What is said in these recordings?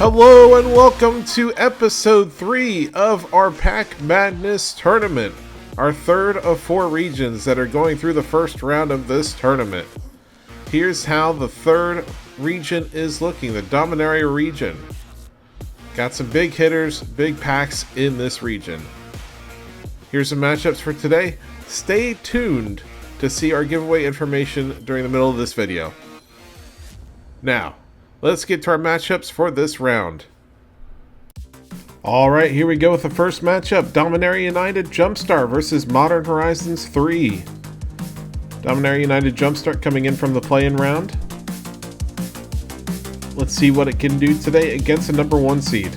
Hello and welcome to episode 3 of our Pack Madness tournament. Our third of 4 regions that are going through the first round of this tournament. Here's how the third region is looking, the Dominaria region. Got some big hitters, big packs in this region. Here's some matchups for today. Stay tuned to see our giveaway information during the middle of this video. Now, let's get to our matchups for this round. Alright, here we go with the first matchup. Dominaria United Jumpstart versus Modern Horizons 3. Dominaria United Jumpstart coming in from the play-in round. Let's see what it can do today against the number 1 seed.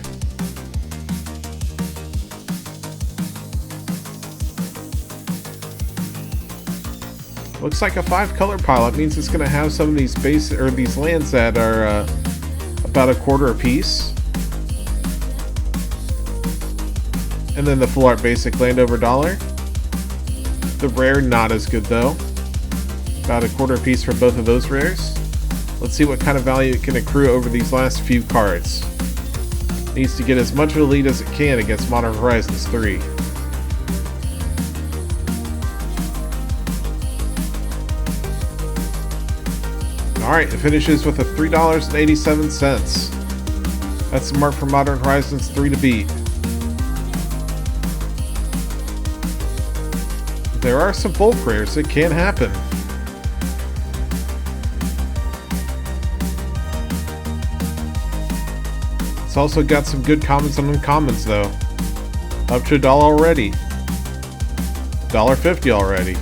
Looks like a 5-color pile. That means it's going to have some of these these lands that are about a quarter apiece. And then the full art basic land over $1. The rare not as good though. About a quarter apiece for both of those rares. Let's see what kind of value it can accrue over these last few cards. Needs to get as much of a lead as it can against Modern Horizons 3. Alright, it finishes with a $3.87. That's the mark for Modern Horizons 3 to beat. There are some bulk rares that can happen. It's also got some good commons and uncommons though. Up to $1 already. $1.50 already.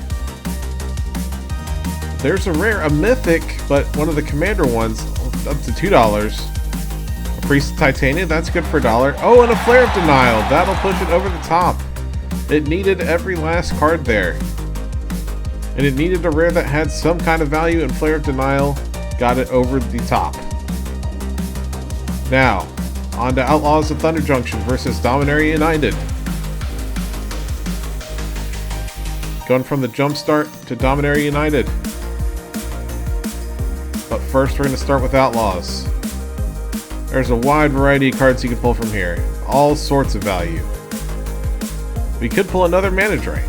There's a rare, a mythic, but one of the commander ones, up to $2. A Priest of Titania, that's good for $1. Oh, and a Flare of Denial, that'll push it over the top. It needed every last card there. And it needed a rare that had some kind of value, and Flare of Denial got it over the top. Now, on to Outlaws of Thunder Junction versus Dominaria United. Going from the Jumpstart to Dominaria United. But first we're going to start with Outlaws. There's a wide variety of cards you can pull from here. All sorts of value. We could pull another Mana Drain.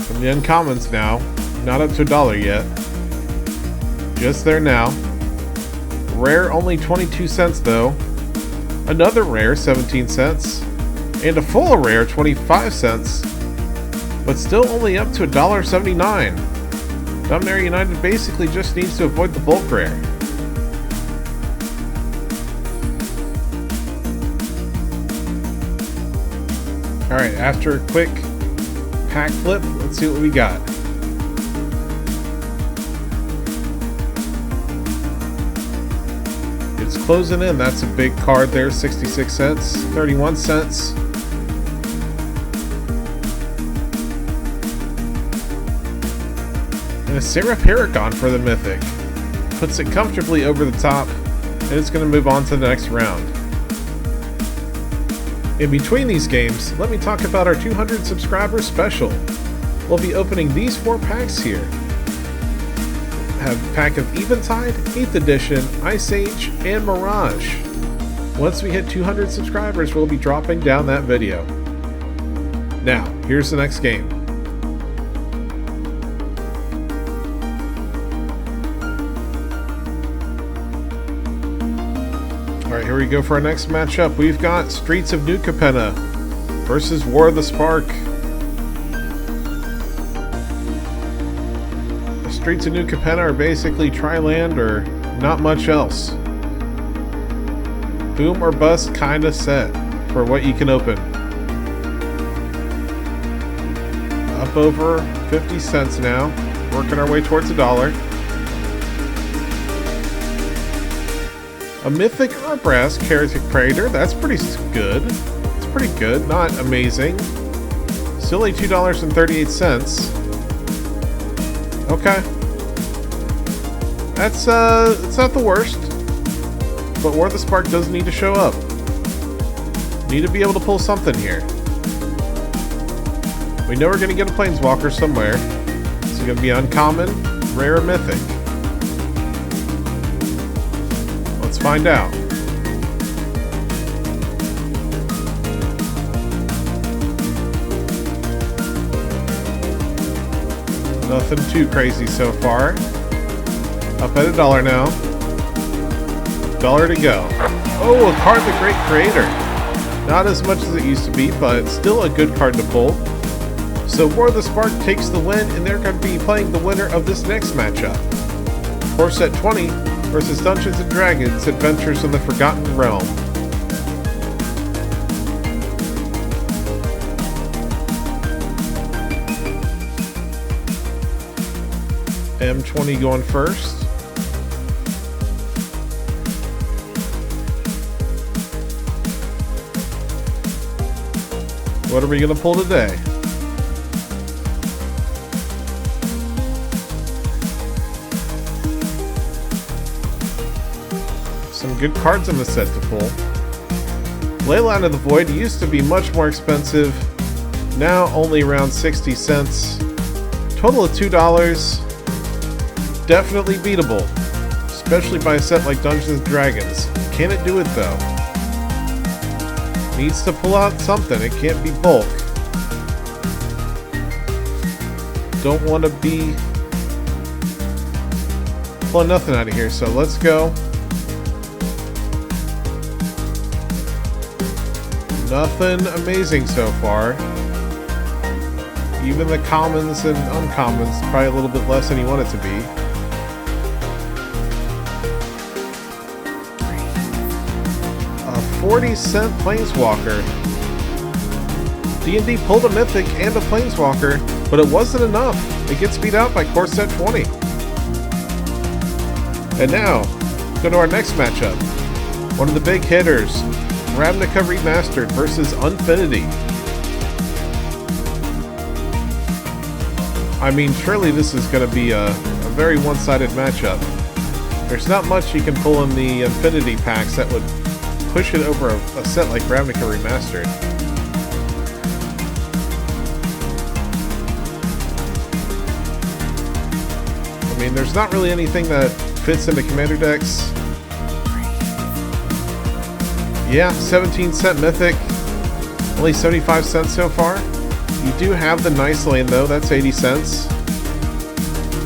From the uncommons now. Not up to $1 yet. Just there now. Rare only 22 cents though. Another rare 17 cents. And a full rare 25 cents. But still only up to $1.79. Dominaria United basically just needs to avoid the bulk rare. Alright, after a quick pack flip, let's see what we got. It's closing in, that's a big card there, 66 cents, 31 cents. And a Seraph Paragon for the Mythic. Puts it comfortably over the top, and it's going to move on to the next round. In between these games, let me talk about our 200 subscriber special. We'll be opening these 4 packs here. Have a pack of Eventide, 8th Edition, Ice Age, and Mirage. Once we hit 200 subscribers, we'll be dropping down that video. Now, here's the next game. Alright, here we go for our next matchup. We've got Streets of New Capenna versus War of the Spark. The Streets of New Capenna are basically tri-land or not much else. Boom or bust kinda set for what you can open. Up over 50 cents now. Working our way towards $1. A Mythic Urbrass Heretic Praetor, that's pretty good. It's pretty good, not amazing. Still a $2.38. Okay. That's it's not the worst. But War of the Spark does need to show up. Need to be able to pull something here. We know we're going to get a Planeswalker somewhere. Is it going to be uncommon, rare, or mythic? Let's find out. Nothing too crazy so far. Up at $1 now. $1 to go. Oh, a card the Great Creator. Not as much as it used to be, but still a good card to pull. So War of the Spark takes the win, and they're going to be playing the winner of this next matchup. Core Set 20 versus Dungeons & Dragons Adventures in the Forgotten Realm. M20 going first. What are we going to pull today? Some good cards in the set to pull. Leyline of the Void used to be much more expensive. Now only around 60 cents. Total of $2. Definitely beatable, especially by a set like Dungeons & Dragons. Can it do it though? Needs to pull out something. It can't be bulk. Don't want to be pulling nothing out of here, so let's go. Nothing amazing so far. Even the commons and uncommons, probably a little bit less than you want it to be. A 40-cent Planeswalker. D&D pulled a Mythic and a Planeswalker, but it wasn't enough. It gets beat out by Core Set 20. And now, go to our next matchup. One of the big hitters, Ravnica Remastered versus Unfinity. I mean, surely this is going to be a very one-sided matchup. There's not much you can pull in the Infinity packs that would push it over a set like Ravnica Remastered. I mean, there's not really anything that fits into Commander decks. Yeah, 17-cent Mythic. Only 75 cents so far. You do have the Nice Lane though, that's 80 cents.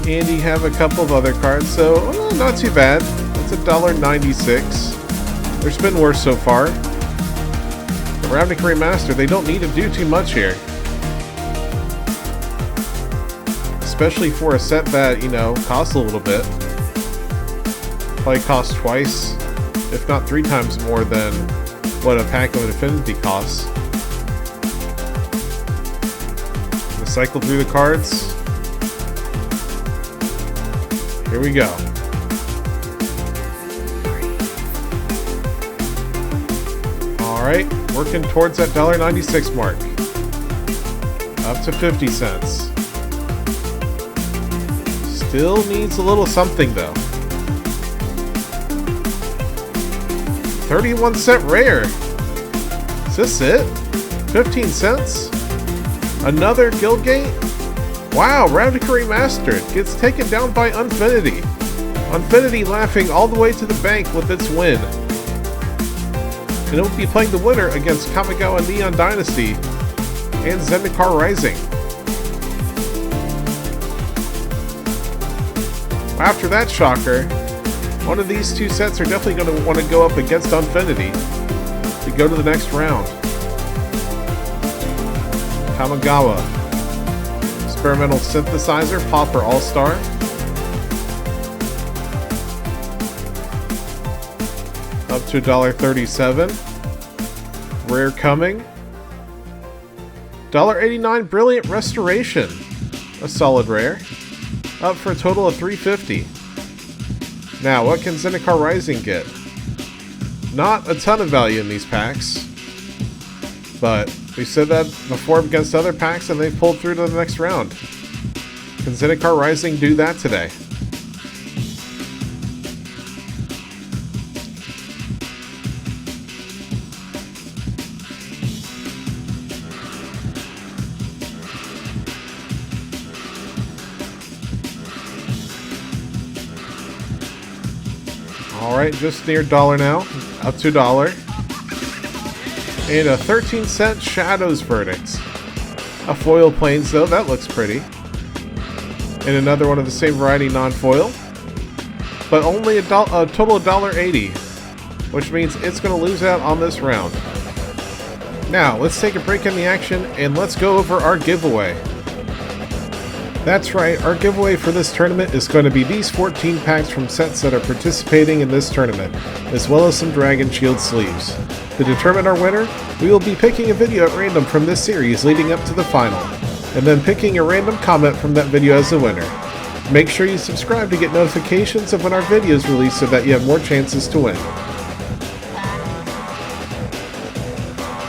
And you have a couple of other cards, so not too bad. That's $1.96. There's been worse so far. The Ravnica Remastered, they don't need to do too much here. Especially for a set that, you know, costs a little bit. Probably costs twice, if not 3 times more than what a pack of Infinity costs. Cycle through the cards. Here we go. Alright, working towards that $1.96 mark. Up to 50 cents. Still needs a little something though. 31-cent rare. Is this it? 15 cents? Another Guildgate? Wow, Ravnica Remastered gets taken down by Unfinity. Unfinity laughing all the way to the bank with its win. And it will be playing the winner against Kamigawa Neon Dynasty and Zendikar Rising. After that shocker, one of these two sets are definitely going to want to go up against Unfinity to go to the next round. Kamigawa. Experimental Synthesizer, Pauper All-Star. Up to $1.37. Rare coming. $1.89 Brilliant Restoration. A solid rare. Up for a total of $3.50. Now, what can Zendikar Rising get? Not a ton of value in these packs. But we said that before against other packs and they pulled through to the next round. Can Zendikar Rising do that today? Alright, just near $1 now. Up to $1. And a 13-cent Shadows Verdict. A foil plains though, that looks pretty. And another one of the same variety, non-foil. But only a total of $1.80. Which means it's going to lose out on this round. Now, let's take a break in the action and let's go over our giveaway. That's right, our giveaway for this tournament is going to be these 14 packs from sets that are participating in this tournament, as well as some Dragon Shield sleeves. To determine our winner, we will be picking a video at random from this series leading up to the final, and then picking a random comment from that video as the winner. Make sure you subscribe to get notifications of when our videos release so that you have more chances to win.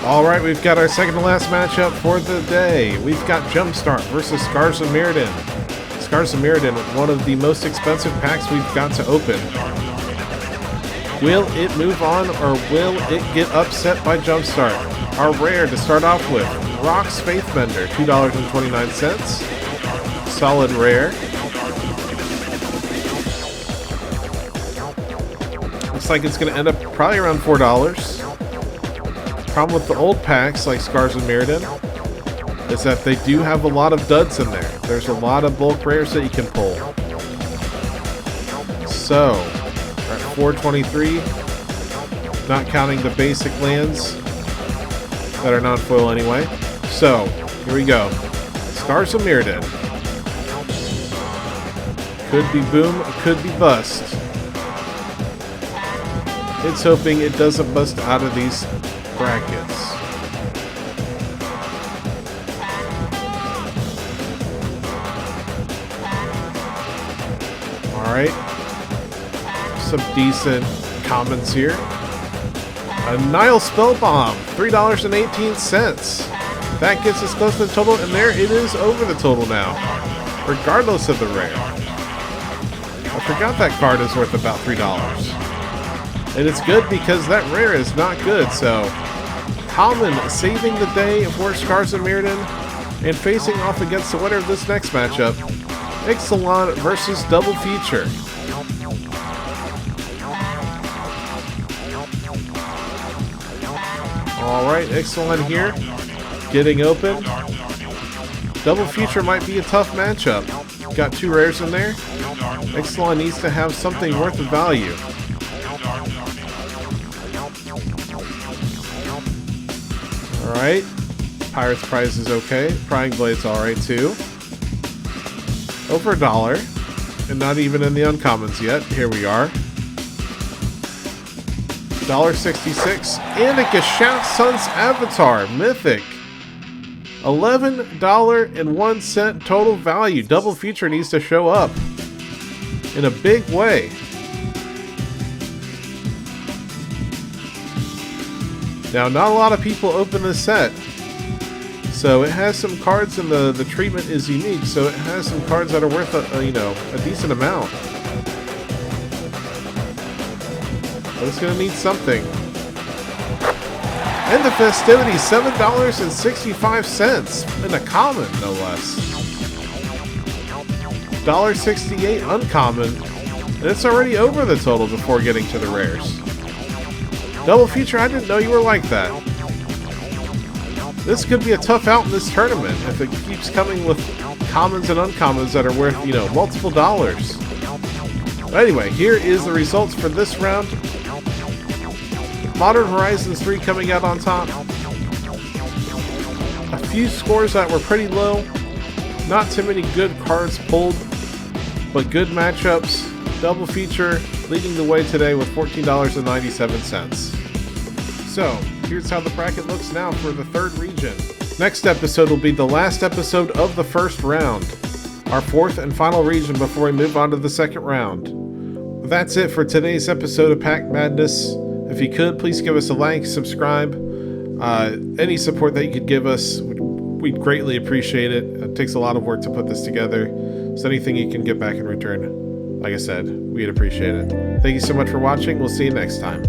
Alright, we've got our second to last matchup for the day. We've got Jumpstart versus Scars of Mirrodin. Scars of Mirrodin, one of the most expensive packs we've got to open. Will it move on or will it get upset by Jumpstart? Our rare to start off with, Rock's Faithbender, $2.29. Solid rare. Looks like it's going to end up probably around $4. Problem with the old packs like Scars of Mirrodin is that they do have a lot of duds in there. There's a lot of bulk rares that you can pull. So, we're at 423, not counting the basic lands that are non-foil anyway. So, here we go. Scars of Mirrodin. Could be boom, could be bust. It's hoping it doesn't bust out of these brackets. Alright. Some decent comments here. A Nile Spellbomb, $3.18. That gets us close to the total, and there it is over the total now, regardless of the rare. I forgot that card is worth about $3. And it's good because that rare is not good, so common saving the day for Scars of Mirrodin and facing off against the winner of this next matchup, Ixalan versus Double Feature. Alright, Ixalan here, getting open. Double Feature might be a tough matchup. Got two rares in there. Ixalan needs to have something worth of value. Alright, Pirate's Prize is okay. Prying Blade's alright too. Over $1, and not even in the uncommons yet. Here we are. $1.66, and a Gashout Sun's Avatar, Mythic. $11.01 total value. Double Feature needs to show up in a big way. Now, not a lot of people open this set, so it has some cards, and the treatment is unique, so it has some cards that are worth a decent amount. But it's going to need something. And the festivities, $7.65 in a common, no less. $1.68 uncommon, and it's already over the total before getting to the rares. Double Feature, I didn't know you were like that. This could be a tough out in this tournament if it keeps coming with commons and uncommons that are worth, multiple dollars. But anyway, here is the results for this round. Modern Horizons 3 coming out on top. A few scores that were pretty low. Not too many good cards pulled, but good matchups. Double Feature leading the way today with $14.97. So, here's how the bracket looks now for the third region. Next episode will be the last episode of the first round, our fourth and final region before we move on to the second round. That's it for today's episode of Pack Madness. If you could, please give us a like, subscribe. Any support that you could give us, we'd greatly appreciate it. It takes a lot of work to put this together, so anything you can get back in return, like I said, we'd appreciate it. Thank you so much for watching. We'll see you next time.